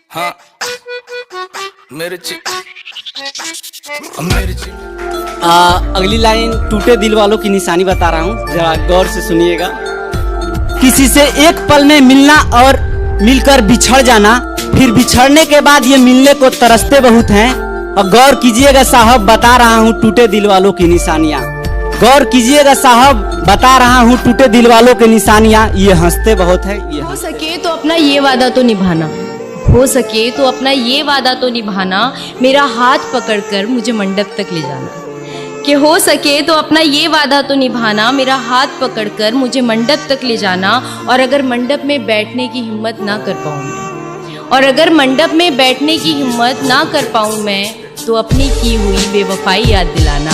हाँ मेरे अगली लाइन टूटे दिल वालों की निशानी बता रहा हूँ, जरा गौर से सुनिएगा। किसी से एक पल में मिलना और मिलकर बिछड़ जाना, फिर बिछड़ने के बाद ये मिलने को तरसते बहुत हैं। और गौर कीजिएगा साहब, बता रहा हूँ टूटे दिल वालों की निशानियाँ। गौर कीजिएगा साहब, बता रहा हूँ टूटे दिल वालों की निशानियाँ। ये हंसते बहुत है। ये हो सके तो अपना ये वादा तो निभाना, हो सके तो अपना ये वादा तो निभाना, मेरा हाथ पकड़कर मुझे मंडप तक ले जाना। कि हो सके तो अपना ये वादा तो निभाना, मेरा हाथ पकड़कर मुझे मंडप तक ले जाना। और अगर मंडप में बैठने की हिम्मत ना कर पाऊँ मैं, और अगर मंडप में बैठने की हिम्मत ना कर पाऊँ मैं, तो अपनी की हुई बेवफाई याद दिलाना।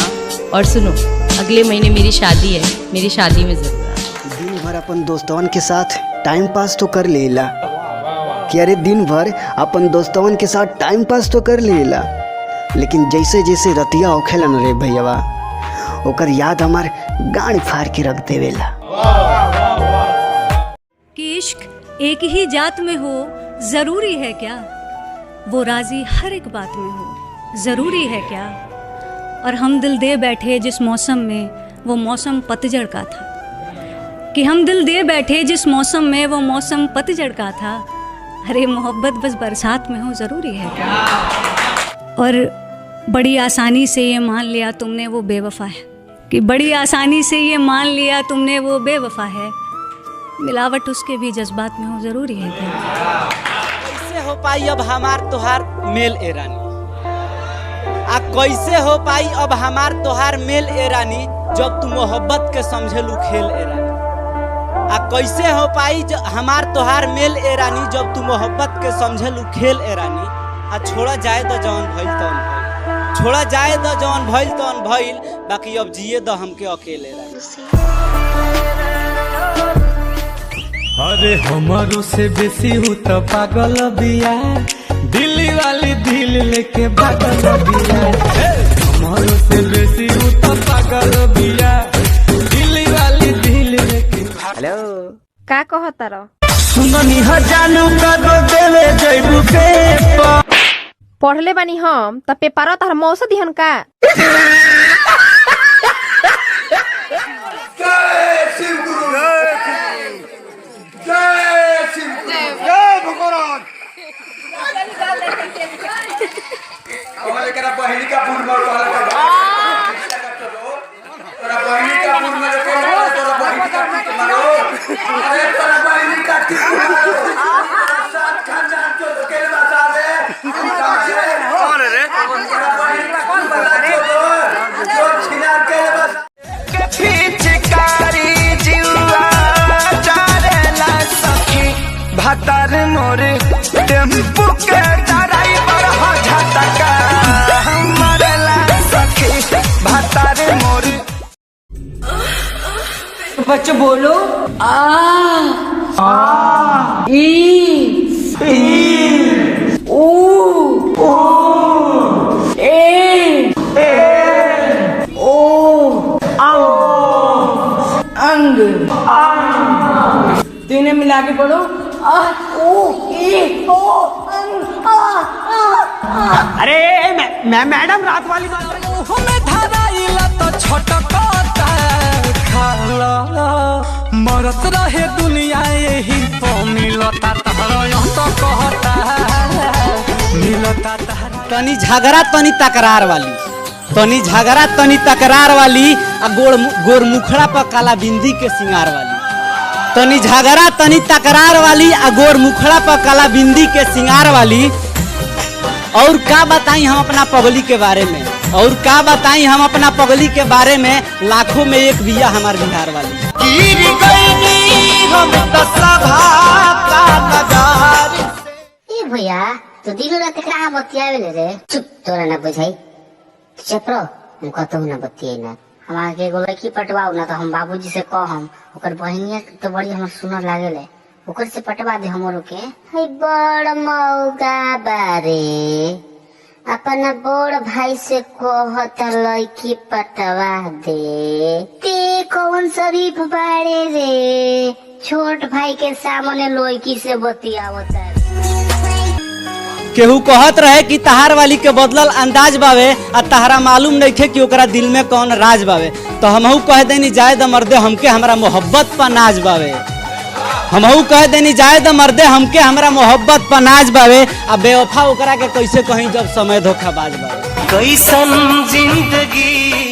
और सुनो, अगले महीने मेरी शादी है, मेरी शादी में जरूर आना। दिन भर अपन दोस्तवन के साथ टाइम पास तो कर लेला कि अरे दिन भर अपन दोस्तवन के साथ टाइम पास तो कर लेला, लेकिन जैसे जैसे रतिया होखेला न रे भैया, ओकर याद हमार गाड़ फाड़ के रख देवेला। कि इश्क एक ही जात में हो जरूरी है क्या, वो राजी हर एक बात में हो जरूरी है क्या। और हम दिल दे बैठे जिस मौसम में, वो मौसम पतझड़ का था। कि हम दिल दे बैठे जिस मौसम में, वो मौसम पतझड़ का था। अरे मोहब्बत बस बरसात में हो ज़रूरी है क्या। और बड़ी आसानी से ये मान लिया तुमने वो बेवफा है, कि बड़ी आसानी से ये मान लिया तुमने वो बेवफा है। मिलावट उसके भी जज्बात में हो ज़रूरी है क्या। कैसे हो पाई अब हमार तोहार मेल ए रानी, आ कैसे हो पाई अब हमार तोहार मेल ए रानी, जब तू मोहब्बत के समझेलू खेल ए रानी। आ कैसे हो पाई हमार तोहार मेल ए रानी, जब तू मोहब्बत के समझेलू खेल ए रानी। आ छोड़ा जाए तो जौन भइल तौन भइल, छोड़ा जाए तो जौन भइल तौन भइल, बाकी अब जिए दो हमके अकेले रानी। अरे हमारो से बेसी हूँ तो पागल बिया, दिल्ली वाली दिल लेके पागल बिया। हमारो से बेसी हूँ तो पागल बिया, दिल्ली वाली दिल लेके। हेलो, का कहता रह? सुननी जानू का दो देवे जैबू पेपर। पढ़ले बानी हम त पेपर तार मौसा दिहन का। भातार मोरे टेम्पू के ड्राइवर हो झटका, मरला सखी भातार मोरे। बच्चों बोलो, आ ई ऊ ए ओ अंग। तीनों मिला के पढ़ो, आ ओ ए ओ अंग आ। अरे मैडम रात वाली बात हमें धराइला तो छटकता खाला, मरत रहे दुनिया यही तो मिलता तहरा तो कहता मिलता तहरा। तनी झगड़ा तनी तकरार वाली, तनी झगड़ा तनी तकरार वाली, आ गोर मुखड़ा पर काला बिंदी के सिंगार वाली। तनी झगड़ा तनी तकरार वाली, आ गोर मुखड़ा पर काला बिंदी के सिंगार वाली। और का बताई हम अपना पगली के बारे में, और का बताई हम अपना पगली के बारे में, लाखों में एक बिया हमार बिहार वाली। गिर गईनी हम तो सभा का नगार से। ए भैया तो दिनो रात एकरा बतियावेले रे, चुप तोरा ना बुझाई, चुप रहो। हम कहतहु ना बतियाई ना, हमार के एगो लड़की पटवाऊ ना, तो हम बाबूजी से कहम, ओकर बहिनिया तो बड़ी हमर सुनर लागेले, ओकर से पटवा दे हमरो के। हई बड़ मौका बारे, अपना बड़ भाई से कहत लड़की पटवा दे। ते कौन शरीफ बाड़े रे, छोट भाई के सामने लोईकी से बतियावत है। केहू कहत रहे कि तहार वाली के बदलल अंदाज बावे आ तहरा मालूम नहीं थे कि ओकरा दिल में कौन राज बावे। तो हमहू कह देनी जाए द मर्दे हमके हमरा मोहब्बत पर नाज बावे। हमहू कह देनी जाए द मर्दे हमके हमरा मोहब्बत पर नाज बावे। आ बेवफा ओकरा के कैसे कहीं जब समय धोखाबाज बावे। कैसन जिंदगी